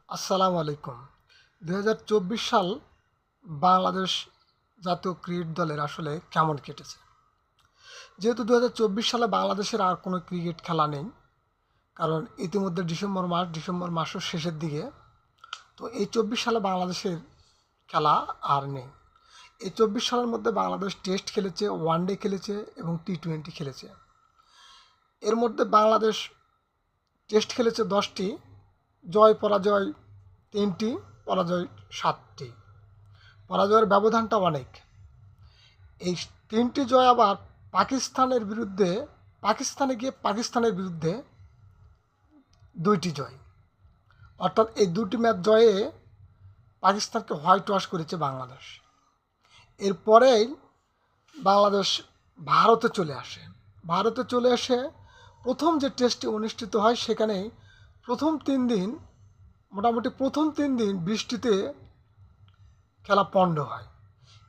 আসসালামু আলাইকুম। ২০২৪ সাল বাংলাদেশ জাতীয় ক্রিকেট দলের আসলে কেমন কেটেছে? যেহেতু ২০২৪ সালে বাংলাদেশের আর কোনো ক্রিকেট খেলা নেই, কারণ ইতিমধ্যে ডিসেম্বর মাসের শেষের দিকে। তো এই ২৪ সালে বাংলাদেশের খেলা আর নেই। এই ২৪ সালের মধ্যে বাংলাদেশ টেস্ট খেলেছে, ওয়ানডে খেলেছে এবং টি-20 খেলেছে। এর মধ্যে বাংলাদেশ টেস্ট খেলেছে ১০টি, জয় পরাজয় ৩টি, পরাজয় ৭টি। পরাজয়ের ব্যবধানটা অনেক। এই ৩টি জয় আবার পাকিস্তানে গিয়ে পাকিস্তানের বিরুদ্ধে ২টি জয়। অর্থাৎ এই ২টি ম্যাচ জয়ে পাকিস্তানকে হোয়াইট ওয়াশ করেছে বাংলাদেশ। এরপরেই বাংলাদেশ ভারতে চলে আসে। ভারতে চলে এসে প্রথম যে টেস্টটি অনুষ্ঠিত হয় সেখানেই প্রথম ৩ দিন বৃষ্টিতে খেলা পণ্ড হয়।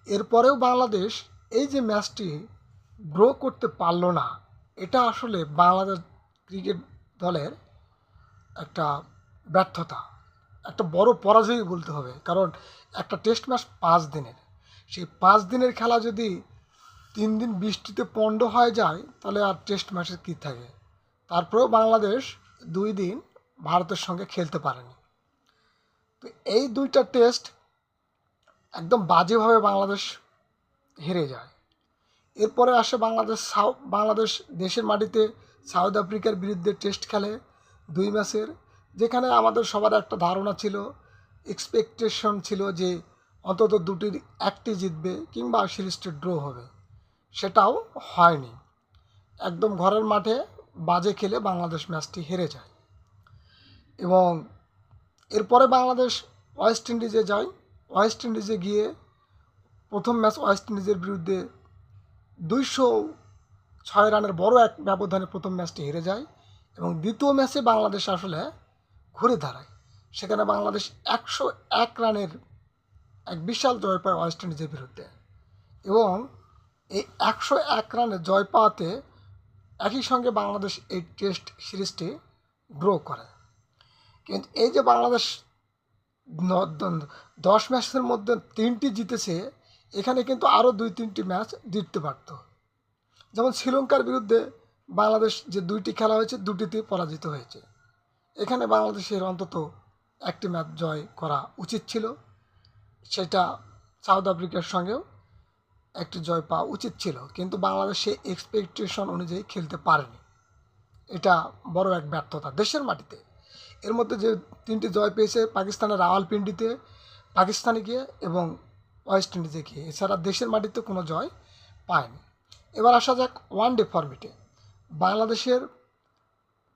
এরপরেও বাংলাদেশ এই যে ম্যাচটি ড্র করতে পারল না, এটা আসলে বাংলাদেশ ক্রিকেট দলের একটা ব্যর্থতা, একটা বড় পরাজয়ই বলতে হবে। কারণ একটা টেস্ট ম্যাচ ৫ দিনের, সেই ৫ দিনের খেলা যদি ৩ দিন বৃষ্টিতে পণ্ড হয়ে যায় তাহলে আর টেস্ট ম্যাচের কী থাকে। তারপরেও বাংলাদেশ ২ দিন ভারতের সঙ্গে খেলতে পারেনি। তো এই ২টা টেস্ট একদম বাজেভাবে বাংলাদেশ হেরে যায়। এরপরে আসে বাংলাদেশ দেশের মাটিতে সাউথ আফ্রিকার বিরুদ্ধে টেস্ট খেলে ২ ম্যাচের, যেখানে আমাদের সবার একটা ধারণা ছিল, এক্সপেকটেশন ছিল যে অন্তত দুটির একটি জিতবে কিংবা সিরিজটি ড্র হবে। সেটাও হয়নি। একদম ঘরের মাঠে বাজে খেলে বাংলাদেশ ম্যাচটি হেরে যায়। এবং এরপরে বাংলাদেশ ওয়েস্ট ইন্ডিজে যায়। ওয়েস্ট ইন্ডিজে গিয়ে প্রথম ম্যাচ ওয়েস্ট ইন্ডিজের বিরুদ্ধে ২০৬ রানের বড় এক ব্যবধানে প্রথম ম্যাচটি হেরে যায় এবং দ্বিতীয় ম্যাচে বাংলাদেশ আসলে ঘুরে দাঁড়ায়। সেখানে বাংলাদেশ ১০১ রানের এক বিশাল জয় পায় ওয়েস্ট ইন্ডিজের বিরুদ্ধে এবং এই ১০১ রানে জয় পাওয়াতে একই সঙ্গে বাংলাদেশ এই টেস্ট সিরিজটি ড্র করে। কিন্তু এই যে বাংলাদেশ ১০ ম্যাচের মধ্যে ৩টি জিতেছে, এখানে কিন্তু আরও ২-৩টি ম্যাচ জিততে পারত। যেমন শ্রীলঙ্কার বিরুদ্ধে বাংলাদেশ যে ২টি খেলা হয়েছে ২টিতে পরাজিত হয়েছে। এখানে বাংলাদেশের অন্তত একটি ম্যাচ জয় করা উচিত ছিল। সেটা সাউথ আফ্রিকার সঙ্গেও একটি জয় পাওয়া উচিত ছিল, কিন্তু বাংলাদেশ সেই এক্সপেকটেশন অনুযায়ী খেলতে পারেনি। এটা বড় এক ব্যর্থতা দেশের মাটিতে। এর মধ্যে যে ৩টি জয় পেয়েছে পাকিস্তানের রাওয়ালপিন্ডিতে, পাকিস্তানে গিয়ে এবং ওয়েস্ট ইন্ডিজে গিয়ে, এছাড়া দেশের মাটিতে কোনো জয় পায়নি। এবার আসা যাক ওয়ানডে ফরম্যাটে। বাংলাদেশের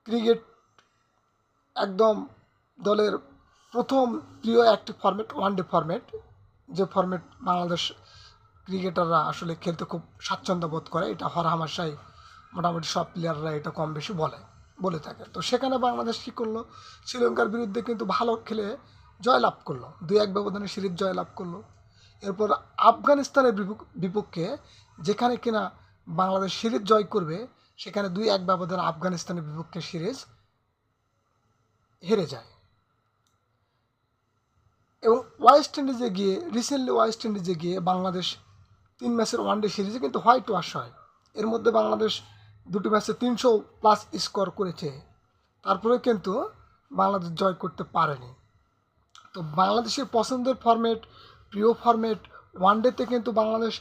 ক্রিকেট একদম দলের প্রথম প্রিয় একটি ফরম্যাট ওয়ানডে ফরম্যাট, যে ফরম্যাট বাংলাদেশ ক্রিকেটাররা আসলে খেলতে খুব স্বাচ্ছন্দ্য বোধ করে। এটা হরহামেশাই মোটামুটি সব প্লেয়াররা এটা কম বেশি বলে থাকে। তো সেখানে বাংলাদেশ কী করলো, শ্রীলঙ্কার বিরুদ্ধে কিন্তু ভালো খেলে জয়লাভ করলো, ২-১ ব্যবধানে সিরিজ জয়লাভ করলো। এরপর আফগানিস্তানের বিপক্ষে যেখানে কিনা বাংলাদেশ সিরিজ জয় করবে, সেখানে ২-১ ব্যবধানে আফগানিস্তানের বিপক্ষে সিরিজ হেরে যায়। এবং রিসেন্টলি ওয়েস্ট ইন্ডিজে গিয়ে বাংলাদেশ ৩ ম্যাচের ওয়ানডে সিরিজে কিন্তু হোয়াইট ওয়াশ হয়। এর মধ্যে বাংলাদেশ ২টি ম্যাচে ৩০০+ স্কোর করেছে, তারপরে কিন্তু বাংলাদেশ জয় করতে পারেনি। তো বাংলাদেশের পছন্দের ফরম্যাট, প্রিয় ফরম্যাট ওয়ানডেতে কিন্তু বাংলাদেশ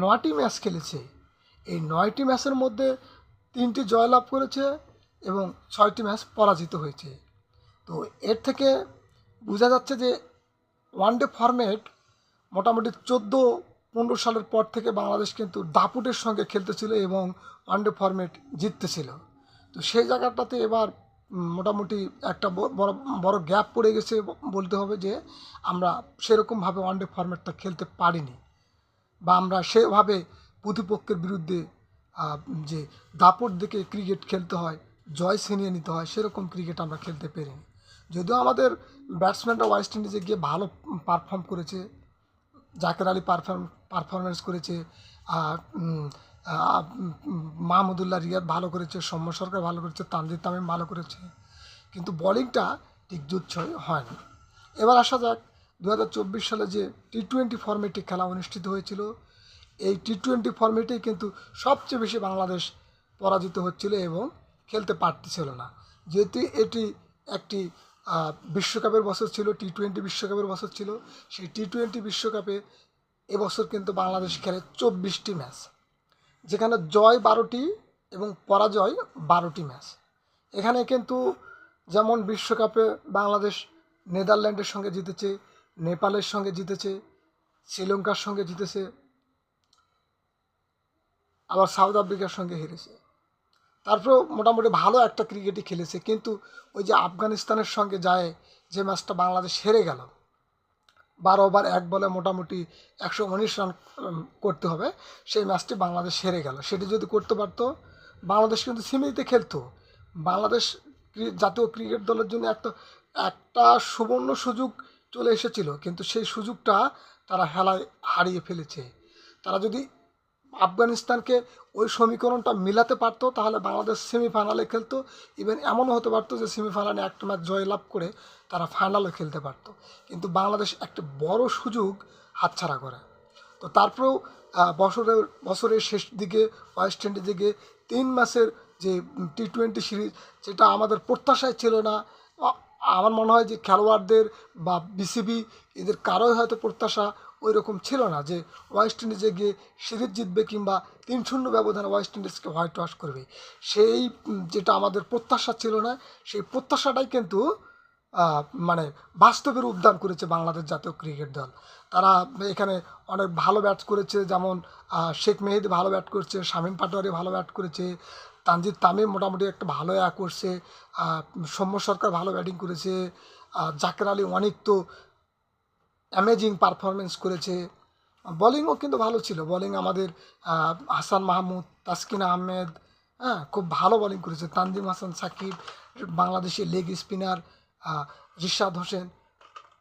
৯টি ম্যাচ খেলেছে। এই ৯টি ম্যাচের মধ্যে ৩টি জয়লাভ করেছে এবং ৬টি ম্যাচ পরাজিত হয়েছে। তো এর থেকে বোঝা যাচ্ছে যে ওয়ানডে ফরম্যাট মোটামুটি ১৪-১৫ সালের পর থেকে বাংলাদেশ কিন্তু দাপুটের সঙ্গে খেলতেছিল এবং ওয়ানডে ফরম্যাট জিততেছিল। তো সেই জায়গাটাতে এবার মোটামুটি একটা বড় গ্যাপ পড়ে গেছে বলতে হবে, যে আমরা সেরকমভাবে ওয়ানডে ফরম্যাটটা খেলতে পারিনি, বা আমরা সেভাবে প্রতিপক্ষের বিরুদ্ধে যে দাপট দেখে ক্রিকেট খেলতে হয়, জয় ছিনিয়ে নিতে হয়, সেরকম ক্রিকেট আমরা খেলতে পারিনি। যদিও আমাদের ব্যাটসম্যানরা ওয়েস্ট ইন্ডিজে গিয়ে ভালো পারফর্ম করেছে, জাকের আলী পারফরমেন্স করেছে, মাহমুদুল্লাহ রিয়াদ ভালো করেছে, সৌম্য সরকার ভালো করেছে, তানজিদ তামিম ভালো করেছে, কিন্তু বোলিংটা ঠিক জুৎসই হয়নি। এবার আসা যাক 2024 সালে যে টি-20 ফরম্যাটে খেলা অনুষ্ঠিত হয়েছিল, এই টি-20 ফরম্যাটেই কিন্তু সবচেয়ে বেশি বাংলাদেশ পরাজিত হচ্ছিল এবং খেলতে পারতেছিল না। যেহেতু এটি একটি বিশ্বকাপের বছর ছিল, টি-20 বিশ্বকাপের বছর ছিল, সেই টি-20 বিশ্বকাপে এবছর কিন্তু বাংলাদেশ খেলে 24টি ম্যাচ, যেখানে জয় 12টি এবং পরাজয় 12টি ম্যাচ। এখানে কিন্তু যেমন বিশ্বকাপে বাংলাদেশ নেদারল্যান্ডের সঙ্গে জিতেছে, নেপালের সঙ্গে জিতেছে, শ্রীলঙ্কার সঙ্গে জিতেছে, আবার সাউথ আফ্রিকার সঙ্গে হেরেছে। তারপরেও মোটামুটি ভালো একটা ক্রিকেটই খেলেছে, কিন্তু ওই যে আফগানিস্তানের সঙ্গে যায় যে ম্যাচটা বাংলাদেশ হেরে গেল, 12 ওভার 1 বলে মোটামুটি 119 রান করতে হবে, সেই ম্যাচটি বাংলাদেশ হেরে গেল। সেটি যদি করতে পারতো, বাংলাদেশ কিন্তু সেমিতে খেলতো। বাংলাদেশ জাতীয় ক্রিকেট দলের জন্য একটা সুবর্ণ সুযোগ চলে এসেছিল, কিন্তু সেই সুযোগটা তারা হেলায় হারিয়ে ফেলেছে। তারা যদি আফগানিস্তানকে ওই সমীকরণটা মিলাতে পারতো, তাহলে বাংলাদেশ সেমিফাইনালে খেলতো। ইভেন এমনও হতে পারতো যে সেমিফাইনালে একটা ম্যাচ জয়লাভ করে তারা ফাইনালও খেলতে পারতো। কিন্তু বাংলাদেশ একটা বড় সুযোগ হাতছাড়া করে। তো তারপরেও বছরের শেষ দিকে ওয়েস্ট ইন্ডিজে গিয়ে 3 ম্যাচের যে টি-20 সিরিজ, যেটা আমাদের প্রত্যাশায় ছিল না। আমার মনে হয় যে খেলোয়াড়দের বা বিসিবি এদের কারোই হয়তো প্রত্যাশা ওই রকম ছিল না যে ওয়েস্ট ইন্ডিজে গিয়ে সিরিজ জিতবে কিংবা 3-0 ব্যবধানে ওয়েস্ট ইন্ডিজকে হোয়াইট ওয়াশ করবে। সেই যেটা আমাদের প্রত্যাশা ছিল না, সেই প্রত্যাশাটাই কিন্তু মানে বাস্তবে রূপদান করেছে বাংলাদেশ জাতীয় ক্রিকেট দল। তারা এখানে অনেক ভালো ব্যাট করেছে, যেমন শেখ মেহেদি ভালো ব্যাট করছে, শামীম পাটোয়ারি ভালো ব্যাট করেছে, তানজিদ তামিম মোটামুটি একটা ভালো করছে, সৌম্য সরকার ভালো ব্যাটিং করেছে, জাকের আলী অনেক তো অ্যামেজিং পারফরমেন্স করেছে। বোলিংও কিন্তু ভালো ছিল, বোলিং আমাদের হাসান মাহমুদ, তাসকিন আহমেদ, হ্যাঁ খুব ভালো বোলিং করেছে। তানজিম হাসান সাকিব, বাংলাদেশের লেগ স্পিনার রিশাদ হোসেন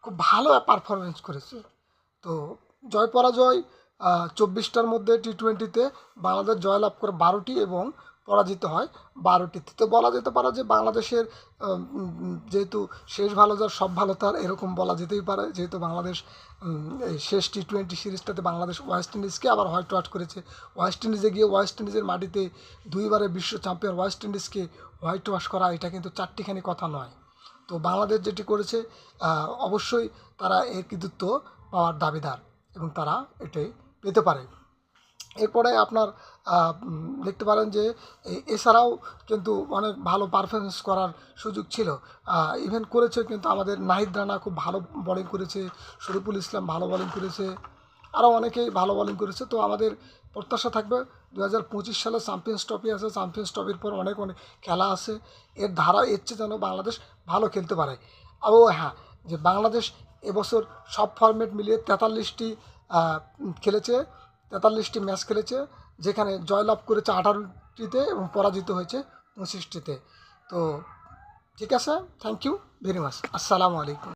খুব ভালো পারফরমেন্স করেছে। তো জয় পরাজয় 24টার মধ্যে টি-20তে বাংলাদেশ জয়লাভ করে 12টি এবং পরাজিত হয় 12টিতে। তো বলা যেতে পারে যে বাংলাদেশের যেহেতু শেষ ভালো যার সব ভালো তার, এরকম বলা যেতেই পারে। যেহেতু বাংলাদেশ এই শেষ টি-20 সিরিজটাতে বাংলাদেশ ওয়েস্ট ইন্ডিজকে আবার হোয়াইট ওয়াশ করেছে। ওয়েস্ট ইন্ডিজে গিয়ে ওয়েস্ট ইন্ডিজের মাটিতে 2বারের বিশ্ব চ্যাম্পিয়ন ওয়েস্ট ইন্ডিজকে হোয়াইট ওয়াশ করা, এটা কিন্তু চারটিখানি কথা নয়। তো বাংলাদেশ যেটি করেছে, অবশ্যই তারা এর কৃতিত্ব পাওয়ার দাবিদার এবং তারা এটাই পেতে পারে। এরপরে আপনার দেখতে পারেন যে এছাড়াও কিন্তু অনেক ভালো পারফরমেন্স করার সুযোগ ছিল, ইভেন করেছে কিন্তু আমাদের নাহিদ রানা খুব ভালো বোলিং করেছে, শরীফুল ইসলাম ভালো বোলিং করেছে, আরও অনেকেই ভালো বোলিং করেছে। তো আমাদের প্রত্যাশা থাকবে 2025 সালে চ্যাম্পিয়ন্স ট্রফি আছে, চ্যাম্পিয়ন্স ট্রফির পর অনেক খেলা আছে, এর ধারা এর চেয়ে যেন বাংলাদেশ ভালো খেলতে পারে। ও হ্যাঁ, যে বাংলাদেশ এবছর সব ফরম্যাট মিলিয়ে 43টি খেলেছে, 43টি ম্যাচ খেলেছে, যেখানে জয়লাভ করেছে 18টিতে এবং পরাজিত হয়েছে 25টিতে। তো ঠিক আছে, থ্যাংক ইউ ভেরি মাচ, আসসালামু আলাইকুম।